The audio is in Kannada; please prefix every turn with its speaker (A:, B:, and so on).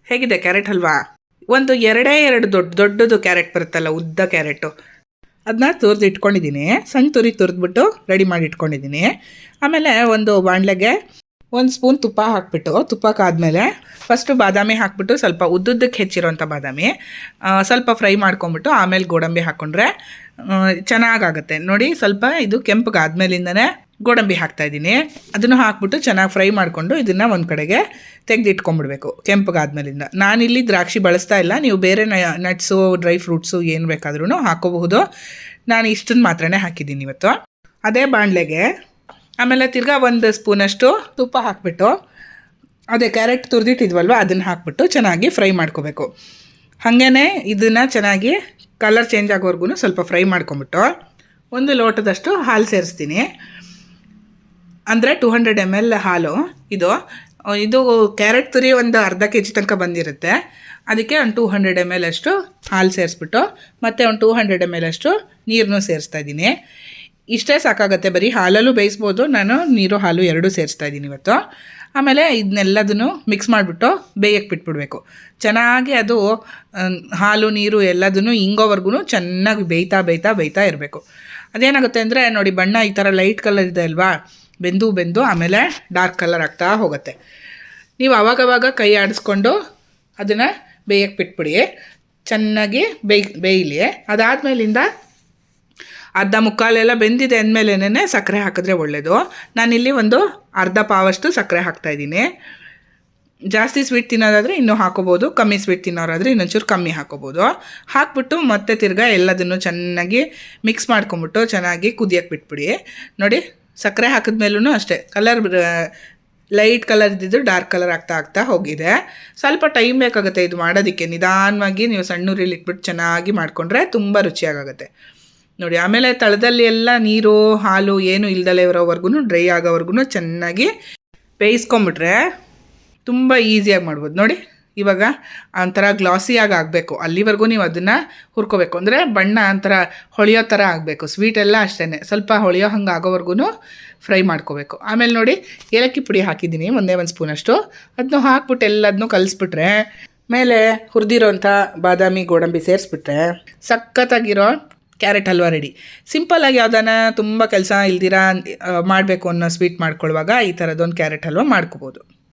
A: ಹೇಗಿದೆ ಕ್ಯಾರೆಟ್ ಹಲ್ವಾ? ಒಂದು ಎರಡೇ ಎರಡು ದೊಡ್ಡದು ಕ್ಯಾರೆಟ್ ಬರುತ್ತಲ್ಲ, ಉದ್ದ ಕ್ಯಾರೆಟು, ಅದನ್ನ ತುರಿದು ಇಟ್ಕೊಂಡಿದ್ದೀನಿ. ಸಣ್ಣ ತುರಿದ್ಬಿಟ್ಟು ರೆಡಿ ಮಾಡಿ ಇಟ್ಕೊಂಡಿದ್ದೀನಿ. ಆಮೇಲೆ ಒಂದು ಬಾಣಲೆಗೆ 1 ಸ್ಪೂನ್ ತುಪ್ಪ ಹಾಕ್ಬಿಟ್ಟು, ತುಪ್ಪಕ್ಕಾದ್ಮೇಲೆ ಫಸ್ಟು ಬಾದಾಮಿ ಹಾಕ್ಬಿಟ್ಟು, ಸ್ವಲ್ಪ ಉದ್ದುದ್ದಕ್ಕೆ ಹೆಚ್ಚಿರೋಂಥ ಬಾದಾಮಿ ಸ್ವಲ್ಪ ಫ್ರೈ ಮಾಡ್ಕೊಂಬಿಟ್ಟು ಆಮೇಲೆ ಗೋಡಂಬಿ ಹಾಕ್ಕೊಂಡ್ರೆ ಚೆನ್ನಾಗಾಗುತ್ತೆ ನೋಡಿ. ಸ್ವಲ್ಪ ಇದು ಕೆಂಪಗಾದ್ಮೇಲಿಂದನೇ ಗೋಡಂಬಿ ಹಾಕ್ತಾಯಿದ್ದೀನಿ. ಅದನ್ನು ಹಾಕ್ಬಿಟ್ಟು ಚೆನ್ನಾಗಿ ಫ್ರೈ ಮಾಡಿಕೊಂಡು ಇದನ್ನು ಒಂದು ಕಡೆಗೆ ತೆಗೆದಿಟ್ಕೊಂಡ್ಬಿಡ್ಬೇಕು ಕೆಂಪಗಾದ್ಮೇಲಿಂದ. ನಾನಿಲ್ಲಿ ದ್ರಾಕ್ಷಿ ಬಳಸ್ತಾ ಇಲ್ಲ, ನೀವು ಬೇರೆ ನಟ್ಸು ಡ್ರೈ ಫ್ರೂಟ್ಸು ಏನು ಬೇಕಾದ್ರೂ ಹಾಕೋಬಹುದು. ನಾನು ಇಷ್ಟನ್ನು ಮಾತ್ರನೇ ಹಾಕಿದ್ದೀನಿ ಇವತ್ತು. ಅದೇ ಬಾಣಲೆಗೆ ಆಮೇಲೆ ತಿರ್ಗಾ 1 ಸ್ಪೂನಷ್ಟು ತುಪ್ಪ ಹಾಕ್ಬಿಟ್ಟು, ಅದೇ ಕ್ಯಾರೆಟ್ ತುರಿದಿಟ್ಟಿದ್ವಲ್ವ ಅದನ್ನು ಹಾಕ್ಬಿಟ್ಟು ಚೆನ್ನಾಗಿ ಫ್ರೈ ಮಾಡ್ಕೋಬೇಕು. ಹಾಗೇ ಇದನ್ನು ಚೆನ್ನಾಗಿ ಕಲರ್ ಚೇಂಜ್ ಆಗೋವರೆಗೂ ಸ್ವಲ್ಪ ಫ್ರೈ ಮಾಡ್ಕೊಂಬಿಟ್ಟು 1 ಲೋಟದಷ್ಟು ಹಾಲು ಸೇರಿಸ್ತೀನಿ. ಅಂದರೆ 200 ml ಹಾಲು. ಇದು ಕ್ಯಾರೆಟ್ ತುರಿ ಒಂದು ಅರ್ಧ kg ತನಕ ಬಂದಿರುತ್ತೆ. ಅದಕ್ಕೆ ಒಂದು 200 ml ಅಷ್ಟು ಹಾಲು ಸೇರಿಸ್ಬಿಟ್ಟು ಮತ್ತು ಒಂದು 200 ml ಅಷ್ಟು ನೀರನ್ನು ಸೇರಿಸ್ತಾ ಇದ್ದೀನಿ. ಇಷ್ಟೇ ಸಾಕಾಗುತ್ತೆ, ಬರೀ ಹಾಲಲ್ಲೂ ಬೇಯಿಸ್ಬೋದು. ನಾನು ನೀರು ಹಾಲು ಎರಡೂ ಸೇರಿಸ್ತಾ ಇದ್ದೀನಿ ಇವತ್ತು. ಆಮೇಲೆ ಇದನ್ನೆಲ್ಲದನ್ನು ಮಿಕ್ಸ್ ಮಾಡಿಬಿಟ್ಟು ಬೇಯಕ್ಕೆ ಬಿಟ್ಬಿಡ್ಬೇಕು. ಚೆನ್ನಾಗಿ ಅದು ಹಾಲು ನೀರು ಎಲ್ಲದನ್ನು ಇಂಗೋವರೆಗೂ ಚೆನ್ನಾಗಿ ಬೇಯ್ತಾ ಇರಬೇಕು. ಅದೇನಾಗುತ್ತೆ ಅಂದರೆ ನೋಡಿ, ಬಣ್ಣ ಈ ಥರ ಲೈಟ್ ಕಲರ್ ಇದೆ ಅಲ್ವಾ, ಬೆಂದು ಆಮೇಲೆ ಡಾರ್ಕ್ ಕಲರ್ ಆಗ್ತಾ ಹೋಗುತ್ತೆ. ನೀವು ಆವಾಗವಾಗ ಕೈ ಆಡಿಸ್ಕೊಂಡು ಅದನ್ನು ಬೇಯಕ್ಕೆ ಬಿಟ್ಬಿಡಿ. ಚೆನ್ನಾಗಿ ಬೇಯಲಿ. ಅದಾದಮೇಲಿಂದ ಅರ್ಧ ಮುಕ್ಕಾಲೆಲ್ಲ ಬೆಂದಿದೆ ಅಂದಮೇಲೆ ಸಕ್ಕರೆ ಹಾಕಿದ್ರೆ ಒಳ್ಳೆಯದು. ನಾನಿಲ್ಲಿ ಒಂದು ಅರ್ಧ ಪಾವಷ್ಟು ಸಕ್ಕರೆ ಹಾಕ್ತಾಯಿದ್ದೀನಿ. ಜಾಸ್ತಿ ಸ್ವೀಟ್ ತಿನ್ನೋದಾದರೆ ಇನ್ನೂ ಹಾಕೋಬೋದು, ಕಮ್ಮಿ ಸ್ವೀಟ್ ತಿನ್ನೋರಾದರೆ ಇನ್ನೊಂಚೂರು ಕಮ್ಮಿ ಹಾಕೋಬೋದು. ಹಾಕ್ಬಿಟ್ಟು ಮತ್ತೆ ತಿರ್ಗಾ ಎಲ್ಲದನ್ನು ಚೆನ್ನಾಗಿ ಮಿಕ್ಸ್ ಮಾಡ್ಕೊಂಬಿಟ್ಟು ಚೆನ್ನಾಗಿ ಕುದಿಯಕ್ಕೆ ಬಿಟ್ಬಿಡಿ. ನೋಡಿ, ಸಕ್ಕರೆ ಹಾಕಿದ್ಮೇಲೂ ಅಷ್ಟೇ ಕಲರ್ ಲೈಟ್ ಕಲರ್ ಇದ್ದಿದ್ದು ಡಾರ್ಕ್ ಕಲರ್ ಆಗ್ತಾ ಹೋಗಿದೆ. ಸ್ವಲ್ಪ ಟೈಮ್ ಬೇಕಾಗುತ್ತೆ ಇದು ಮಾಡೋದಕ್ಕೆ. ನಿಧಾನವಾಗಿ ನೀವು ಸಣ್ಣ ಉರಿಲಿ ಇಟ್ಬಿಟ್ಟು ಚೆನ್ನಾಗಿ ಮಾಡಿಕೊಂಡ್ರೆ ತುಂಬ ರುಚಿಯಾಗುತ್ತೆ ನೋಡಿ. ಆಮೇಲೆ ತಳದಲ್ಲಿ ಎಲ್ಲ ನೀರು ಹಾಲು ಏನು ಇಲ್ದಲೇ ಇರೋವರೆಗೂ ಡ್ರೈ ಆಗೋವರೆಗೂ ಚೆನ್ನಾಗಿ ಬೇಯಿಸ್ಕೊಂಬಿಟ್ರೆ ತುಂಬ ಈಸಿಯಾಗಿ ಮಾಡ್ಬೋದು ನೋಡಿ. ಇವಾಗ ಒಂಥರ ಗ್ಲಾಸಿಯಾಗಿ ಆಗಬೇಕು, ಅಲ್ಲಿವರೆಗೂ ನೀವು ಅದನ್ನು ಹುರ್ಕೋಬೇಕು. ಅಂದರೆ ಬಣ್ಣ ಒಂಥರ ಹೊಳೆಯೋ ಥರ ಆಗಬೇಕು. ಸ್ವೀಟೆಲ್ಲ ಅಷ್ಟೇ ಸ್ವಲ್ಪ ಹೊಳೆಯೋ ಹಂಗೆ ಆಗೋವರೆಗೂ ಫ್ರೈ ಮಾಡ್ಕೋಬೇಕು. ಆಮೇಲೆ ನೋಡಿ, ಏಲಕ್ಕಿ ಪುಡಿ ಹಾಕಿದ್ದೀನಿ 1 ಸ್ಪೂನಷ್ಟು. ಅದನ್ನು ಹಾಕ್ಬಿಟ್ಟು ಎಲ್ಲದನ್ನೂ ಕಲಿಸ್ಬಿಟ್ರೆ, ಮೇಲೆ ಹುರಿದಿರೋಂಥ ಬಾದಾಮಿ ಗೋಡಂಬಿ ಸೇರಿಸ್ಬಿಟ್ರೆ ಸಖತ್ತಾಗಿರೋ ಕ್ಯಾರೆಟ್ ಹಲ್ವಾ ರೆಡಿ. ಸಿಂಪಲ್ಲಾಗಿ ಯಾವುದಾನ ತುಂಬ ಕೆಲಸ ಇಲ್ದಿರ ಮಾಡಬೇಕು ಅನ್ನೋ ಸ್ವೀಟ್ ಮಾಡ್ಕೊಳ್ಳುವಾಗ ಈ ಥರದೊಂದು ಕ್ಯಾರೆಟ್ ಹಲ್ವಾ ಮಾಡ್ಕೋಬೋದು.